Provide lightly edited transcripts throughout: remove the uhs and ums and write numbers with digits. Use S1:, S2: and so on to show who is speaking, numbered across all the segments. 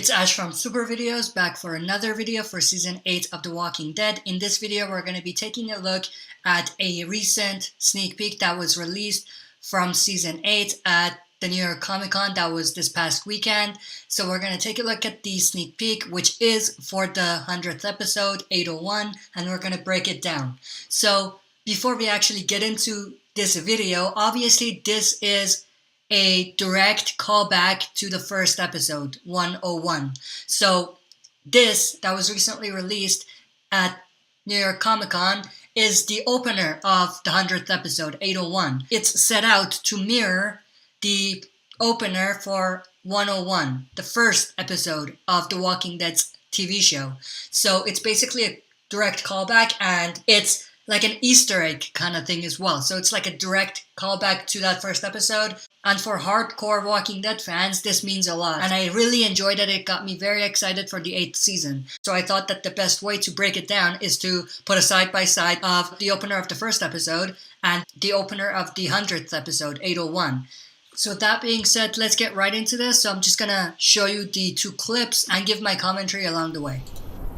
S1: It's Ash from Super Videos, back for another video for Season 8 of The Walking Dead. In this video, we're going to be taking a look at a recent sneak peek that was released from Season 8 at the New York Comic Con that was this past weekend. So we're going to take a look at the sneak peek, which is for the 100th episode, 801, and we're going to break it down. So before we actually get into this video, obviously this is a direct callback to the first episode, 101. So this, that was recently released at New York Comic Con, is the opener of the 100th episode, 801. It's set out to mirror the opener for 101, the first episode of The Walking Dead's TV show. So it's basically a direct callback, and it's like an Easter egg kind of thing as well. So it's like a direct callback to that first episode. And for hardcore Walking Dead fans, this means a lot. And I really enjoyed it. It got me very excited for the 8th season. So I thought that the best way to break it down is to put a side-by-side of the opener of the first episode and the opener of the 100th episode, 801. So that being said, let's get right into this. So I'm just gonna show you the two clips and give my commentary along the way.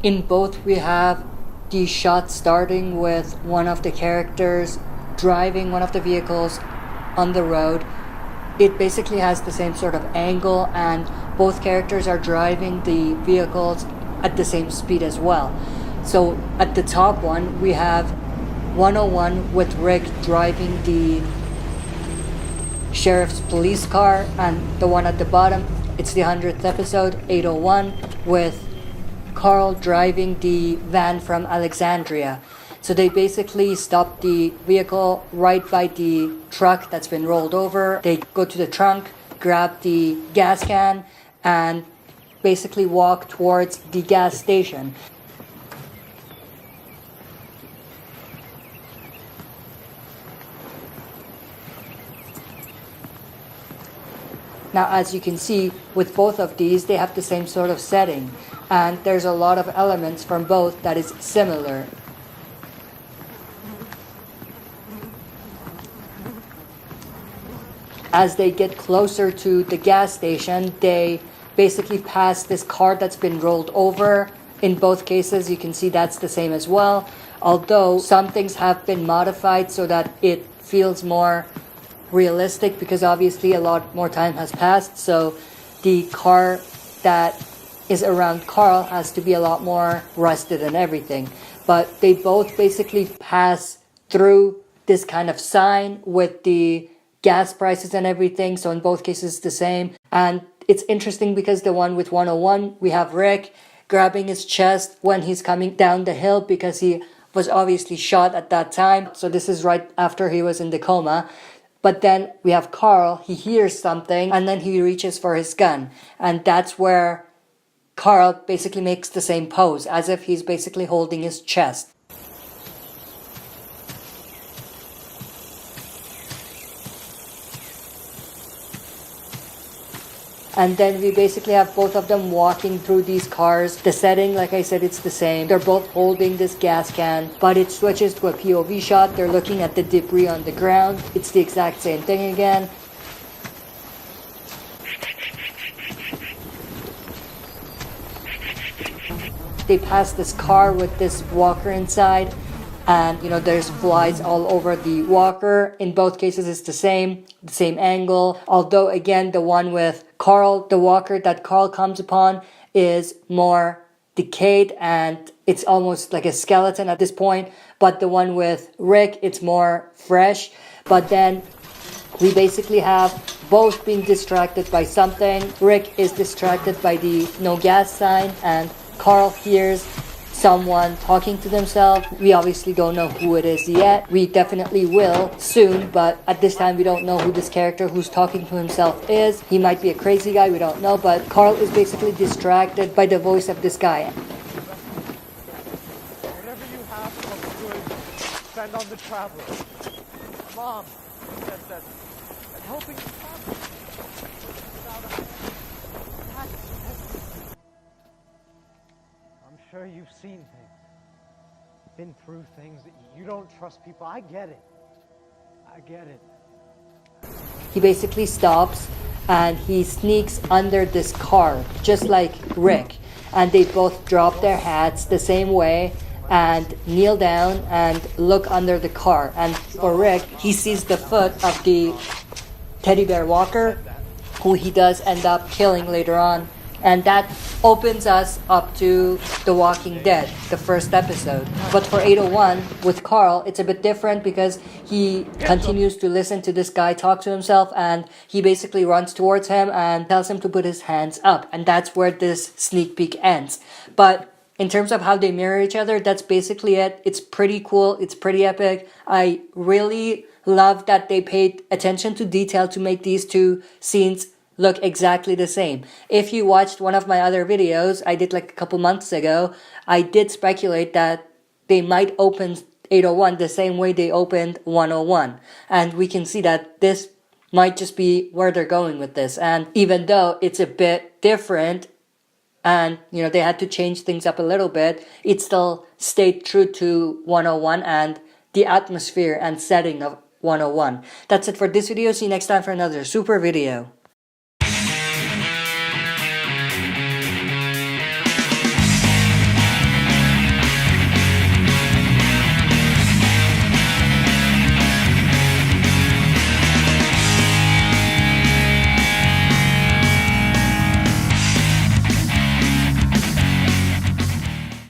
S1: In both, we have the shot starting with one of the characters driving one of the vehicles on the road. It basically has the same sort of angle, and both characters are driving the vehicles at the same speed as well. So at the top one, we have 101 with Rick driving the sheriff's police car, and the one at the bottom, it's the 100th episode, 801, with Carl driving the van from Alexandria. So they basically stop the vehicle right by the truck that's been rolled over. They go to the trunk, grab the gas can, and basically walk towards the gas station. Now, as you can see, with both of these, they have the same sort of setting, and there's a lot of elements from both that is similar. As they get closer to the gas station, they basically pass this car that's been rolled over. In both cases, you can see that's the same as well, although some things have been modified so that it feels more realistic, because obviously a lot more time has passed, so the car that is around Carl has to be a lot more rusted and everything. But they both basically pass through this kind of sign with the gas prices and everything, so in both cases it's the same. And it's interesting because the one with 101, we have Rick grabbing his chest when he's coming down the hill, because he was obviously shot at that time, so this is right after he was in the coma. But then we have Carl, he hears something, and then he reaches for his gun. And that's where Carl basically makes the same pose, as if he's basically holding his chest. And then we basically have both of them walking through these cars. The setting, like I said, it's the same. They're both holding this gas can, but it switches to a POV shot. They're looking at the debris on the ground. It's the exact same thing again. They pass this car with this walker inside, and there's flies all over the walker. In both cases it's the same angle, although again the one with Carl, the walker that Carl comes upon, is more decayed and it's almost like a skeleton at this point, but the one with Rick, it's more fresh. But then we basically have both being distracted by something. Rick is distracted by the no gas sign, and Carl hears someone talking to themselves. We obviously don't know who it is yet. We definitely will soon, but at this time we don't know who this character who's talking to himself is. He might be a crazy guy, we don't know, but Carl is basically distracted by the voice of this guy.
S2: Whatever you have of good, spend on the travelers. Mom said that helping the travelers. I'm sure you've seen things, been through things, that you don't trust people. I get it.
S1: He basically stops and he sneaks under this car, just like Rick. And they both drop their hats the same way and kneel down and look under the car. And for Rick, he sees the foot of the teddy bear walker, who he does end up killing later on. And that opens us up to The Walking Dead, the first episode. But for 801, with Carl, it's a bit different because he continues to listen to this guy talk to himself, and he basically runs towards him and tells him to put his hands up. And that's where this sneak peek ends. But in terms of how they mirror each other, that's basically it. It's pretty cool. It's pretty epic. I really love that they paid attention to detail to make these two scenes look exactly the same. If you watched one of my other videos I did like a couple months ago, I did speculate that they might open 801 the same way they opened 101. And we can see that this might just be where they're going with this. And even though it's a bit different, and they had to change things up a little bit, it still stayed true to 101 and the atmosphere and setting of 101. That's it for this video. See you next time for another super video.